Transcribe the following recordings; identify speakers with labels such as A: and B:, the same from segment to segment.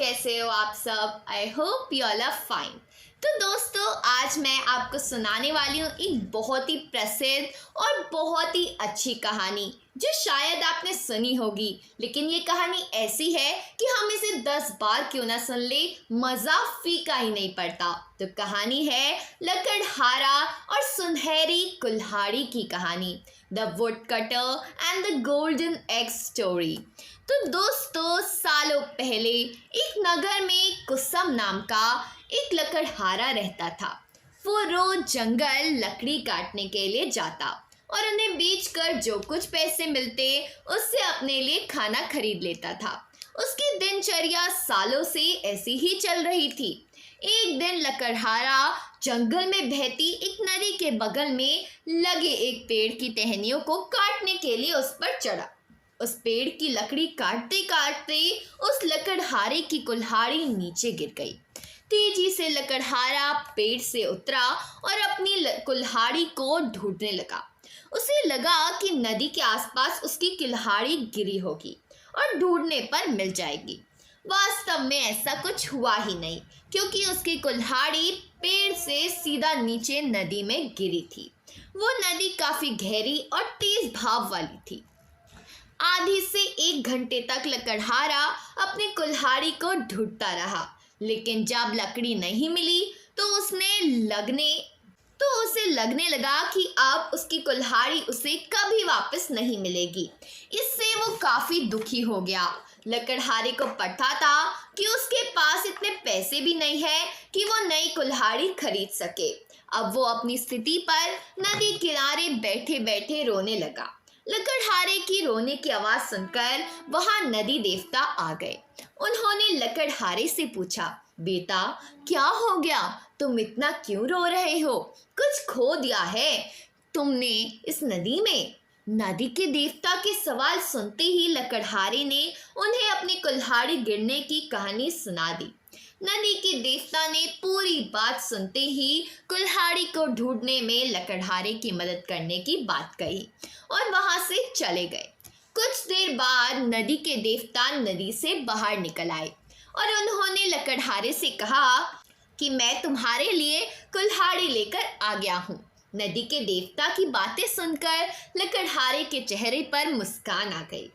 A: कैसे हो आप सब। I hope you all are fine. तो दोस्तों, आज मैं आपको सुनाने वाली हूँ एक बहुत ही प्रसिद्ध और बहुत ही अच्छी कहानी जो शायद आपने सुनी होगी, लेकिन ये कहानी ऐसी है कि हम इसे 10 बार क्यों ना सुन ले, मज़ा फीका ही नहीं पड़ता। तो कहानी है लकड़हारा और सुनहरी कुल्हाड़ी की कहानी, the wood cutter and the golden egg story. तो दोस्तों, सालों पहले एक नगर में कुसम नाम का एक लकड़हारा रहता था। वो रोज जंगल लकड़ी काटने के लिए जाता और उन्हें बेचकर जो कुछ पैसे मिलते उससे अपने लिए खाना खरीद लेता था। उसकी दिनचर्या सालों से ऐसी ही चल रही थी। एक दिन लकड़हारा जंगल में बहती एक नदी के बगल में लगे एक पेड़ की टहनियों को काटने के लिए उस पर चढ़ा। उस पेड़ की लकड़ी काटते काटते उस लकड़हारे की कुल्हाड़ी नीचे गिर गई। तेजी से लकड़हारा पेड़ से उतरा और अपनी कुल्हाड़ी को ढूंढने लगा। उसे लगा कि नदी के आसपास उसकी कुल्हाड़ी गिरी होगी और ढूंढने पर मिल जाएगी। वास्तव में ऐसा कुछ हुआ ही नहीं, क्योंकि उसकी कुल्हाड़ी पेड़ से सीधा नीचे नदी में गिरी थी। वो नदी काफी गहरी और तेज भाव वाली थी। आधे से 1 घंटे तक लकड़हारा अपनी कुल्हाड़ी को ढूंढता रहा, लेकिन जब लकड़ी नहीं मिली तो उसे लगने लगा कि अब उसकी कुल्हाड़ी उसे कभी वापस नहीं मिलेगी। इससे वो काफी दुखी हो गया। लकड़हारे को पता था कि उसके पास इतने पैसे भी नहीं है कि वो नई कुल्हाड़ी खरीद सके। अब वो अपनी स्थिति पर नदी किनारे बैठे बैठे रोने लगा। लकड़हारे की रोने की आवाज सुनकर वहां नदी देवता आ गए। उन्होंने लकड़हारे से पूछा, बेटा क्या हो गया, तुम इतना क्यों रो रहे हो? कुछ खो दिया है तुमने इस नदी में? नदी के देवता के सवाल सुनते ही लकड़हारे ने उन्हें अपनी कुल्हाड़ी गिरने की कहानी सुना दी। नदी के देवता ने पूरी बात सुनते ही कुल्हाड़ी को ढूंढने में लकड़हारे की मदद करने की बात कही और वहां से चले गए। कुछ देर बाद नदी के देवता नदी से बाहर निकल आए और उन्होंने लकड़हारे से कहा कि मैं तुम्हारे लिए कुल्हाड़ी लेकर आ गया हूँ। नदी के देवता की बातें सुनकर लकड़हारे के चेहरे पर मुस्कान आ गई।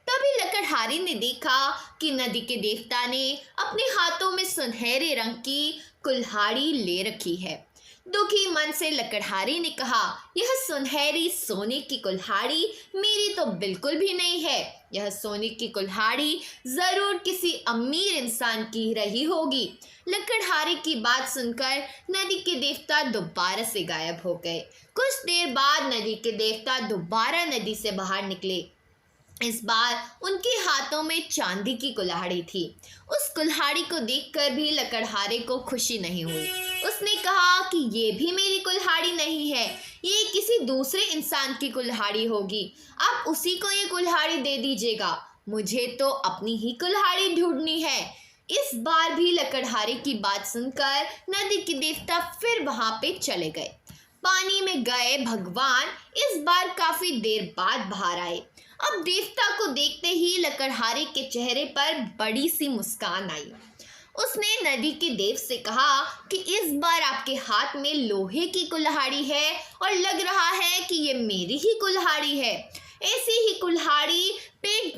A: तभी लकड़हारे ने देखा कि नदी के देवता ने अपने हाथों में सुनहरे रंग की कुल्हाड़ी ले रखी है। दुखी मन से लकड़हारे ने कहा, यह सुनहरी सोने की कुल्हाड़ी मेरी तो बिल्कुल भी नहीं है। यह सोने की कुल्हाड़ी जरूर किसी अमीर इंसान की रही होगी। लकड़हारे की बात सुनकर नदी के देवता दोबारा से गायब हो गए। कुछ देर बाद नदी के देवता दोबारा नदी से बाहर निकले। इस बार उनके हाथों में चांदी की कुल्हाड़ी थी। उस कुल्हाड़ी को देखकर भी लकड़हारे को खुशी नहीं हुई। उसने कहा कि ये भी मेरी कुल्हाड़ी नहीं है, ये किसी दूसरे इंसान की कुल्हाड़ी होगी। आप उसी को ये कुल्हाड़ी दे दीजिएगा, मुझे तो अपनी ही कुल्हाड़ी ढूंढनी है। इस बार भी लकड़हारे की बात सुनकर नदी के देवता फिर वहां पे चले गए। पानी में गए भगवान इस बार काफी देर बाद बाहर आए। अब देवता को देखते ही लकड़हारे के चेहरे पर बड़ी सी मुस्कान आई। उसने नदी के देव से कहा कि इस बार आपके हाथ में लोहे की कुल्हाड़ी है और लग रहा है कि ये मेरी ही कुल्हाड़ी है। ऐसी ही कुल्हाड़ी पेड़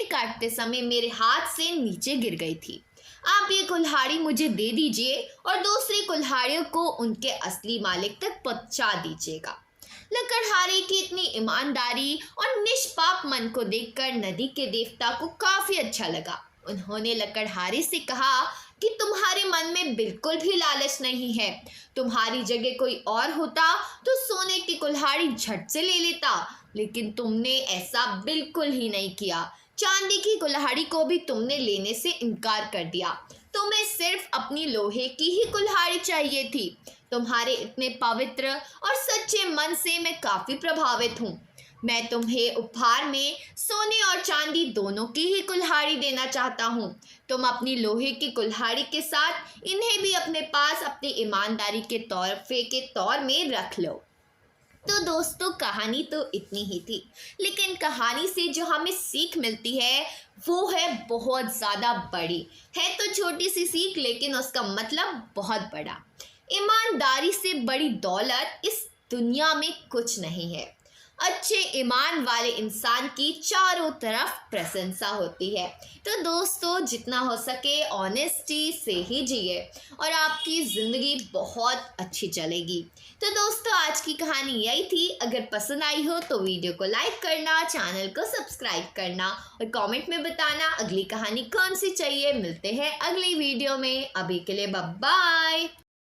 A: काटते समय मेरे हाथ से नीचे गिर गई थी। आप ये कुल्हाड़ी मुझे दे दीजिए और दूसरी कुल्हाड़ियों को उनके असली मालिक तक पहुंचा दीजिएगा। लकड़हारे की इतनी ईमानदारी और निष्पाप मन को देखकर नदी के देवता को काफी अच्छा लगा। उन्होंने लकड़हारे से कहा कि तुम्हारे मन में बिल्कुल भी लालच नहीं है। तुम्हारी जगह कोई और होता तो सोने की कुल्हाड़ी झट से ले लेता, लेकिन तुमने ऐसा बिल्कुल ही नहीं किया। चांदी की कुल्हाड़ी को भी तुमने लेने से इनकार कर दिया। तुम्हें सिर्फ अपनी लोहे की ही कुल्हाड़ी चाहिए थी। तुम्हारे इतने पवित्र और सच्चे मन से मैं काफी प्रभावित हूँ। मैं तुम्हें उपहार में सोने और चांदी दोनों की ही कुल्हाड़ी देना चाहता हूँ। तुम अपनी लोहे की कुल्हाड़ी के साथ इन्हें भी अपने पास अपनी ईमानदारी के तौर में रख लो। तो दोस्तों कहानी तो इतनी ही थी, लेकिन कहानी से जो हमें सीख मिलती है वो है बहुत ज़्यादा बड़ी। है तो छोटी सी सीख, लेकिन उसका मतलब बहुत बड़ा। ईमानदारी से बड़ी दौलत इस दुनिया में कुछ नहीं है। अच्छे ईमान वाले इंसान की चारों तरफ प्रशंसा होती है। तो दोस्तों जितना हो सके ऑनेस्टी से ही जिए और आपकी ज़िंदगी बहुत अच्छी चलेगी। तो दोस्तों आज की कहानी यही थी। अगर पसंद आई हो तो वीडियो को लाइक करना, चैनल को सब्सक्राइब करना और कमेंट में बताना अगली कहानी कौन सी चाहिए। मिलते हैं अगली वीडियो में, अभी के लिए बाय बाय।